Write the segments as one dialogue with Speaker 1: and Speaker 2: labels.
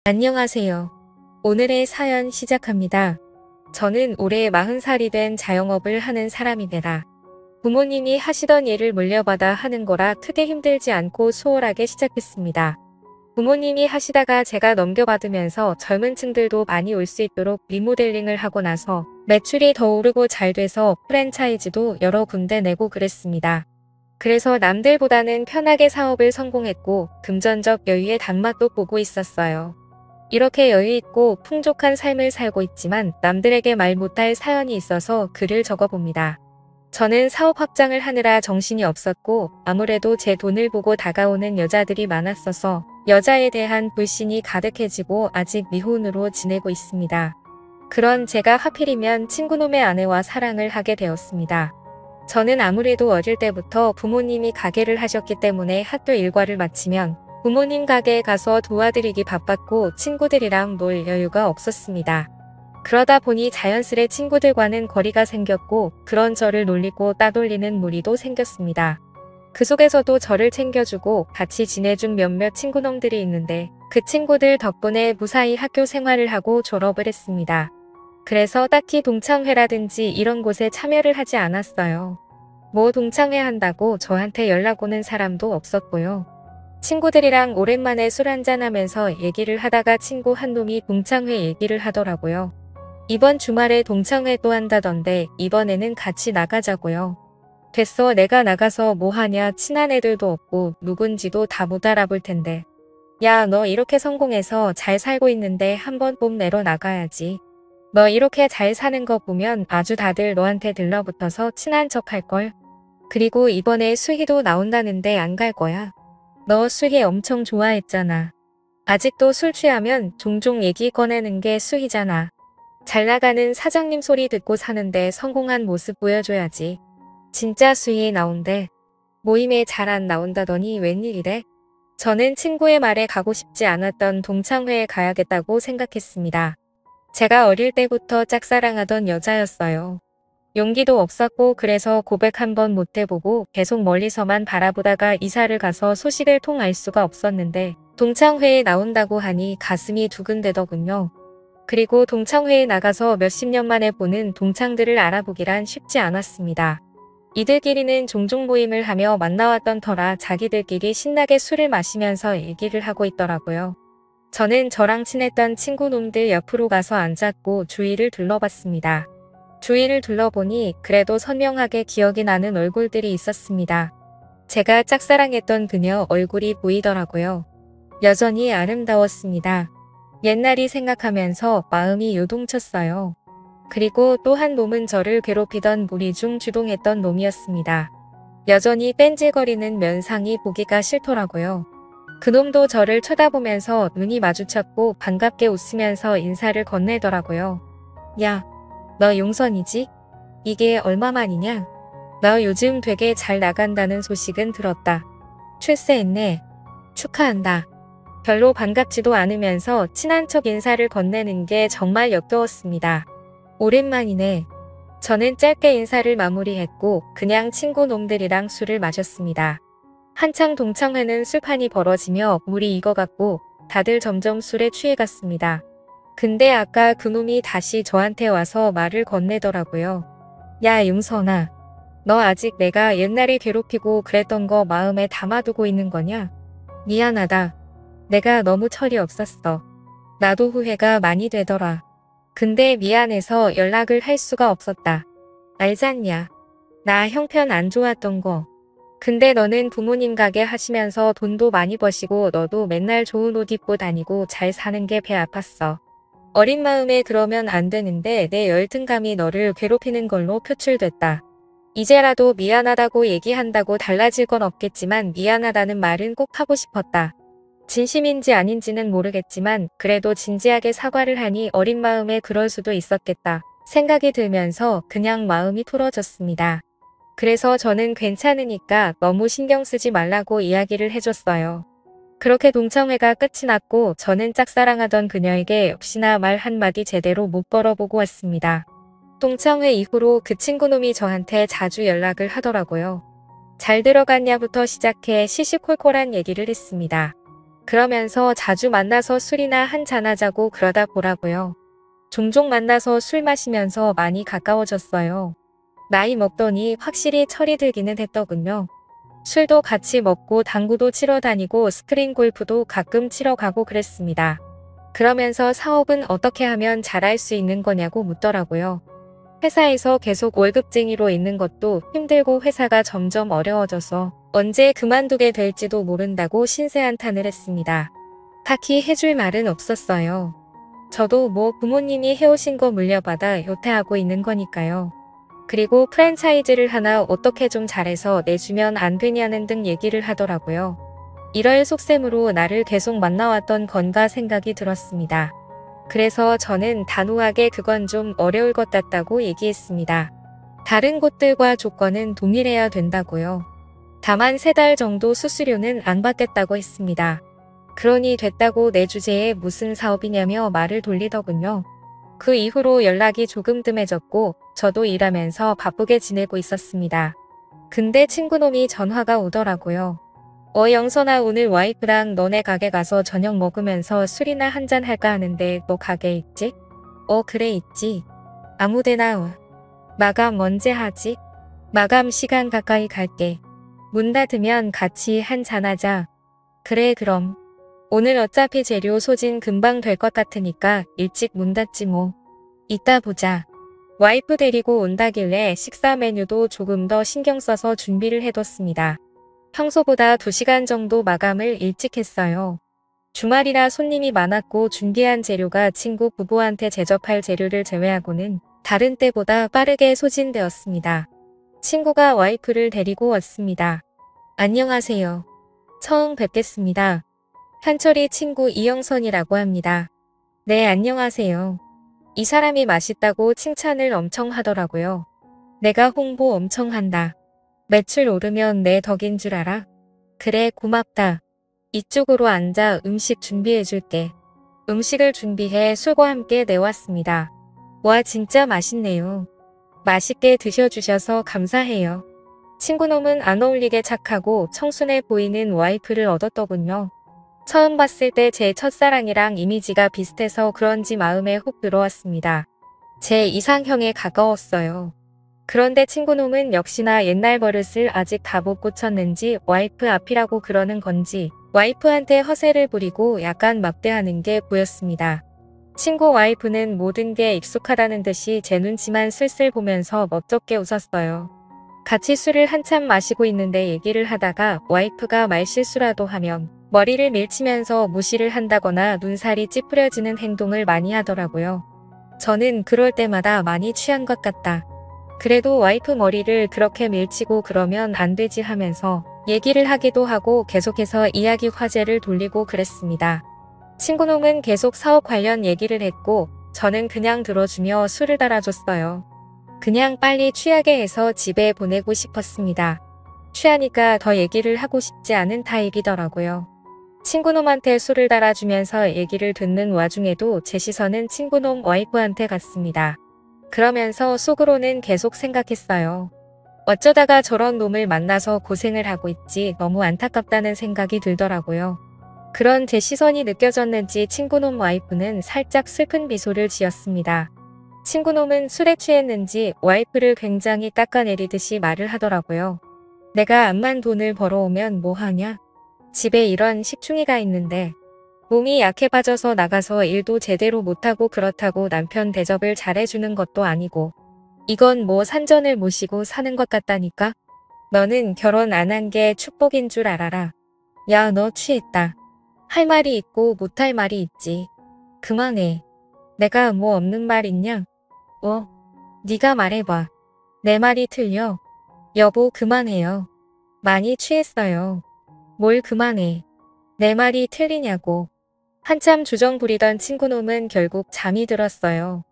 Speaker 1: 안녕하세요. 오늘의 사연 시작합니다. 저는 올해 40살이 된 자영업을 하는 사람입니다. 부모님이 하시던 일을 물려받아 하는 거라 크게 힘들지 않고 수월하게 시작했습니다. 부모님이 하시다가 제가 넘겨받으면서 젊은 층들도 많이 올 수 있도록 리모델링을 하고 나서 매출이 더 오르고 잘 돼서 프랜차이즈도 여러 군데 내고 그랬습니다. 그래서 남들보다는 편하게 사업을 성공했고 금전적 여유의 단맛도 보고 있었어요. 이렇게 여유있고 풍족한 삶을 살고 있지만 남들에게 말 못할 사연이 있어서 글을 적어봅니다. 저는 사업 확장을 하느라 정신이 없었고 아무래도 제 돈을 보고 다가오는 여자들이 많았어서 여자에 대한 불신이 가득해지고 아직 미혼으로 지내고 있습니다. 그런 제가 하필이면 친구놈의 아내와 사랑을 하게 되었습니다. 저는 아무래도 어릴 때부터 부모님이 가게를 하셨기 때문에 학교 일과를 마치면 부모님 가게에 가서 도와드리기 바빴고 친구들이랑 놀 여유가 없었습니다. 그러다 보니 자연스레 친구들과는 거리가 생겼고 그런 저를 놀리고 따돌리는 무리도 생겼습니다. 그 속에서도 저를 챙겨주고 같이 지내준 몇몇 친구놈들이 있는데 그 친구들 덕분에 무사히 학교 생활을 하고 졸업을 했습니다. 그래서 딱히 동창회라든지 이런 곳에 참여를 하지 않았어요. 뭐 동창회 한다고 저한테 연락 오는 사람도 없었고요. 친구들이랑 오랜만에 술 한잔하면서 얘기를 하다가 친구 한 놈이 동창회 얘기를 하더라고요. 이번 주말에 동창회 또 한다던데 이번에는 같이 나가자고요. 됐어, 내가 나가서 뭐 하냐, 친한 애들도 없고 누군지도 다 못 알아볼 텐데. 야, 너 이렇게 성공해서 잘 살고 있는데 한번 뽐 내러 나가야지. 너 이렇게 잘 사는 거 보면 아주 다들 너한테 들러붙어서 친한 척 할걸. 그리고 이번에 수희도 나온다는데 안 갈 거야. 너 수희 엄청 좋아했잖아. 아직도 술 취하면 종종 얘기 꺼내는 게 수희잖아. 잘 나가는 사장님 소리 듣고 사는데 성공한 모습 보여줘야지. 진짜 수희 나온대. 모임에 잘 안 나온다더니 웬일이래? 저는 친구의 말에 가고 싶지 않았던 동창회에 가야겠다고 생각했습니다. 제가 어릴 때부터 짝사랑하던 여자였어요. 용기도 없었고 그래서 고백 한번 못 해보고 계속 멀리서만 바라보다가 이사를 가서 소식을 통할 수가 없었는데 동창회에 나온다고 하니 가슴이 두근대더군요. 그리고 동창회에 나가서 몇십 년 만에 보는 동창들을 알아보기란 쉽지 않았습니다. 이들끼리는 종종 모임을 하며 만나왔던 터라 자기들끼리 신나게 술을 마시면서 얘기를 하고 있더라고요. 저는 저랑 친했던 친구놈들 옆으로 가서 앉았고 주위를 둘러봤습니다. 주위를 둘러보니 그래도 선명하게 기억이 나는 얼굴들이 있었습니다. 제가 짝사랑했던 그녀 얼굴이 보이더라고요. 여전히 아름다웠습니다. 옛날이 생각하면서 마음이 요동쳤어요. 그리고 또 한 놈은 저를 괴롭히던 무리 중 주동했던 놈이었습니다. 여전히 뺀질거리는 면상이 보기가 싫더라고요. 그놈도 저를 쳐다보면서 눈이 마주쳤고 반갑게 웃으면서 인사를 건네더라고요. 야, 너 용선이지? 이게 얼마만이냐? 너 요즘 되게 잘 나간다는 소식은 들었다. 출세했네. 축하한다. 별로 반갑지도 않으면서 친한 척 인사를 건네는 게 정말 역겨웠습니다. 오랜만이네. 저는 짧게 인사를 마무리했고 그냥 친구 놈들이랑 술을 마셨습니다. 한창 동창회는 술판이 벌어지며 물이 익어갔고 다들 점점 술에 취해갔습니다. 근데 아까 그놈이 다시 저한테 와서 말을 건네더라고요. 야, 용선아. 너 아직 내가 옛날에 괴롭히고 그랬던 거 마음에 담아두고 있는 거냐? 미안하다. 내가 너무 철이 없었어. 나도 후회가 많이 되더라. 근데 미안해서 연락을 할 수가 없었다. 알잖냐. 나 형편 안 좋았던 거. 근데 너는 부모님 가게 하시면서 돈도 많이 버시고 너도 맨날 좋은 옷 입고 다니고 잘 사는 게 배 아팠어. 어린 마음에 그러면 안 되는데 내 열등감이 너를 괴롭히는 걸로 표출됐다. 이제라도 미안하다고 얘기한다고 달라질 건 없겠지만 미안하다는 말은 꼭 하고 싶었다. 진심인지 아닌지는 모르겠지만 그래도 진지하게 사과를 하니 어린 마음에 그럴 수도 있었겠다 생각이 들면서 그냥 마음이 풀어졌습니다. 그래서 저는 괜찮으니까 너무 신경 쓰지 말라고 이야기를 해줬어요. 그렇게 동창회가 끝이 났고 저는 짝사랑하던 그녀에게 역시나 말 한마디 제대로 못 걸어보고 왔습니다. 동창회 이후로 그 친구놈이 저한테 자주 연락을 하더라고요. 잘 들어갔냐부터 시작해 시시콜콜한 얘기를 했습니다. 그러면서 자주 만나서 술이나 한잔하자고 그러다 보라고요. 종종 만나서 술 마시면서 많이 가까워졌어요. 나이 먹더니 확실히 철이 들기는 했더군요. 술도 같이 먹고 당구도 치러 다니고 스크린 골프도 가끔 치러 가고 그랬습니다. 그러면서 사업은 어떻게 하면 잘할 수 있는 거냐고 묻더라고요. 회사에서 계속 월급쟁이로 있는 것도 힘들고 회사가 점점 어려워져서 언제 그만두게 될지도 모른다고 신세한탄을 했습니다. 딱히 해줄 말은 없었어요. 저도 뭐 부모님이 해오신 거 물려받아 요태하고 있는 거니까요. 그리고 프랜차이즈를 하나 어떻게 좀 잘해서 내주면 안 되냐는 등 얘기를 하더라고요. 이럴 속셈으로 나를 계속 만나왔던 건가 생각이 들었습니다. 그래서 저는 단호하게 그건 좀 어려울 것 같다고 얘기했습니다. 다른 곳들과 조건은 동일해야 된다고요. 다만 3달 정도 수수료는 안 받겠다고 했습니다. 그러니 됐다고 내 주제에 무슨 사업이냐며 말을 돌리더군요. 그 이후로 연락이 조금 뜸해졌고 저도 일하면서 바쁘게 지내고 있었습니다. 근데 친구놈이 전화가 오더라고요. 영선아, 오늘 와이프랑 너네 가게 가서 저녁 먹으면서 술이나 한잔 할까 하는데 너 가게 있지? 그래 있지. 아무데나 와. 마감 언제 하지? 마감 시간 가까이 갈게. 문 닫으면 같이 한잔하자. 그래 그럼. 오늘 어차피 재료 소진 금방 될 것 같으니까 일찍 문 닫지 뭐. 이따 보자. 와이프 데리고 온다길래 식사 메뉴도 조금 더 신경 써서 준비를 해뒀습니다. 평소보다 2시간 정도 마감을 일찍 했어요. 주말이라 손님이 많았고 준비한 재료가 친구 부부한테 제접할 재료를 제외하고는 다른 때보다 빠르게 소진되었습니다. 친구가 와이프를 데리고 왔습니다. 안녕하세요. 처음 뵙겠습니다. 현철이 친구 이영선이라고 합니다. 네, 안녕하세요. 이 사람이 맛있다고 칭찬을 엄청 하더라고요. 내가 홍보 엄청 한다. 매출 오르면 내 덕인 줄 알아? 그래, 고맙다. 이쪽으로 앉아 음식 준비해 줄게. 음식을 준비해 술과 함께 내왔습니다. 와, 진짜 맛있네요. 맛있게 드셔주셔서 감사해요. 친구놈은 안 어울리게 착하고 청순해 보이는 와이프를 얻었더군요. 처음 봤을 때 제 첫사랑이랑 이미지가 비슷해서 그런지 마음에 훅 들어왔습니다. 제 이상형에 가까웠어요. 그런데 친구놈은 역시나 옛날 버릇을 아직 다 못 고쳤는지 와이프 앞이라고 그러는 건지 와이프한테 허세를 부리고 약간 막대하는 게 보였습니다. 친구 와이프는 모든 게 익숙하다는 듯이 제 눈치만 슬슬 보면서 멋쩍게 웃었어요. 같이 술을 한참 마시고 있는데 얘기를 하다가 와이프가 말실수라도 하면 머리를 밀치면서 무시를 한다거나 눈살이 찌푸려지는 행동을 많이 하더라고요. 저는 그럴 때마다 많이 취한 것 같다. 그래도 와이프 머리를 그렇게 밀치고 그러면 안 되지 하면서 얘기를 하기도 하고 계속해서 이야기 화제를 돌리고 그랬습니다. 친구놈은 계속 사업 관련 얘기를 했고 저는 그냥 들어주며 술을 따라줬어요. 그냥 빨리 취하게 해서 집에 보내고 싶었습니다. 취하니까 더 얘기를 하고 싶지 않은 타입이더라고요. 친구놈한테 술을 따라주면서 얘기를 듣는 와중에도 제 시선은 친구놈 와이프한테 갔습니다. 그러면서 속으로는 계속 생각했어요. 어쩌다가 저런 놈을 만나서 고생을 하고 있지 너무 안타깝다는 생각이 들더라고요. 그런 제 시선이 느껴졌는지 친구놈 와이프는 살짝 슬픈 미소를 지었습니다. 친구놈은 술에 취했는지 와이프를 굉장히 깎아내리듯이 말을 하더라고요. 내가 암만 돈을 벌어오면 뭐하냐? 집에 이런 식충이가 있는데 몸이 약해 빠져서 나가서 일도 제대로 못하고 그렇다고 남편 대접을 잘해주는 것도 아니고 이건 뭐 산전을 모시고 사는 것 같다니까? 너는 결혼 안 한 게 축복인 줄 알아라. 야, 너 취했다. 할 말이 있고 못할 말이 있지. 그만해. 내가 뭐 없는 말 있냐? 네가 말해봐. 내 말이 틀려. 여보, 그만해요. 많이 취했어요. 뭘 그만해. 내 말이 틀리냐고. 한참 주정 부리던 친구놈은 결국 잠이 들었어요.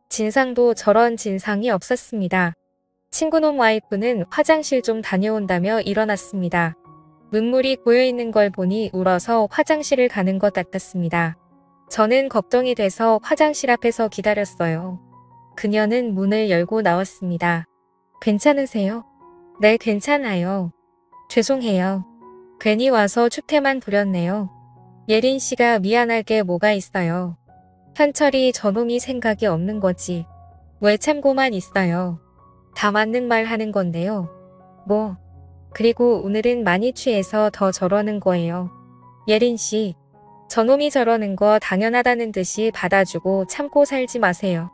Speaker 1: 진상도 저런 진상이 없었습니다. 친구놈 와이프는 화장실 좀 다녀온다며 일어났습니다. 눈물이 고여있는 걸 보니 울어서 화장실을 가는 것 같았습니다. 저는 걱정이 돼서 화장실 앞에서 기다렸어요. 그녀는 문을 열고 나왔습니다. 괜찮으세요? 네, 괜찮아요. 죄송해요. 괜히 와서 축태만 부렸네요. 예린 씨가 미안할 게 뭐가 있어요. 현철이 저놈이 생각이 없는 거지. 왜 참고만 있어요. 다 맞는 말 하는 건데요. 뭐. 그리고 오늘은 많이 취해서 더 저러는 거예요. 예린 씨. 저놈이 저러는 거 당연하다는 듯이 받아주고 참고 살지 마세요.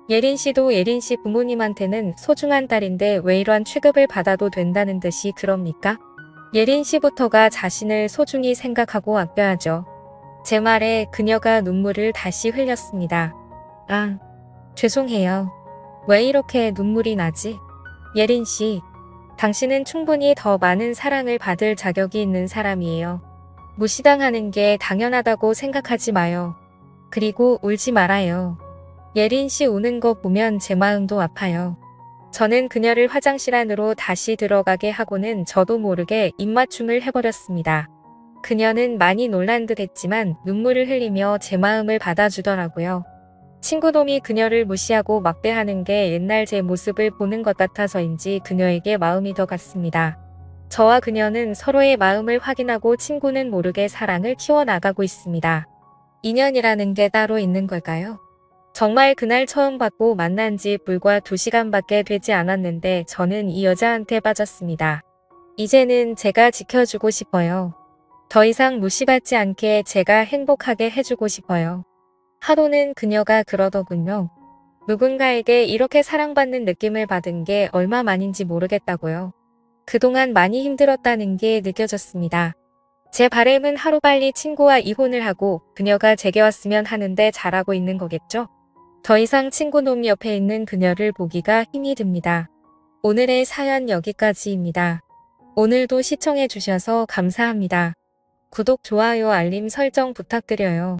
Speaker 1: 예린 씨도 예린 씨 부모님한테는 소중한 딸인데 왜 이런 취급을 받아도 된다는 듯이 그럽니까? 예린 씨부터가 자신을 소중히 생각하고 아껴야죠. 제 말에 그녀가 눈물을 다시 흘렸습니다. 아, 죄송해요. 왜 이렇게 눈물이 나지? 예린 씨, 당신은 충분히 더 많은 사랑을 받을 자격이 있는 사람이에요. 무시당하는 게 당연하다고 생각하지 마요. 그리고 울지 말아요. 예린 씨 우는 거 보면 제 마음도 아파요. 저는 그녀를 화장실 안으로 다시 들어가게 하고는 저도 모르게 입맞춤을 해버렸습니다. 그녀는 많이 놀란 듯 했지만 눈물을 흘리며 제 마음을 받아주더라고요. 친구놈이 그녀를 무시하고 막대하는 게 옛날 제 모습을 보는 것 같아서인지 그녀에게 마음이 더 갔습니다. 저와 그녀는 서로의 마음을 확인하고 친구는 모르게 사랑을 키워나가고 있습니다. 인연이라는 게 따로 있는 걸까요? 정말 그날 처음 받고 만난 지 불과 2시간밖에 되지 않았는데 저는 이 여자한테 빠졌습니다. 이제는 제가 지켜주고 싶어요. 더 이상 무시받지 않게 제가 행복하게 해주고 싶어요. 하루는 그녀가 그러더군요. 누군가에게 이렇게 사랑받는 느낌을 받은 게 얼마만인지 모르겠다고요. 그동안 많이 힘들었다는 게 느껴졌습니다. 제 바람은 하루빨리 친구와 이혼을 하고 그녀가 제게 왔으면 하는데 잘하고 있는 거겠죠? 더 이상 친구놈 옆에 있는 그녀를 보기가 힘이 듭니다. 오늘의 사연 여기까지입니다. 오늘도 시청해주셔서 감사합니다. 구독, 좋아요, 알림 설정 부탁드려요.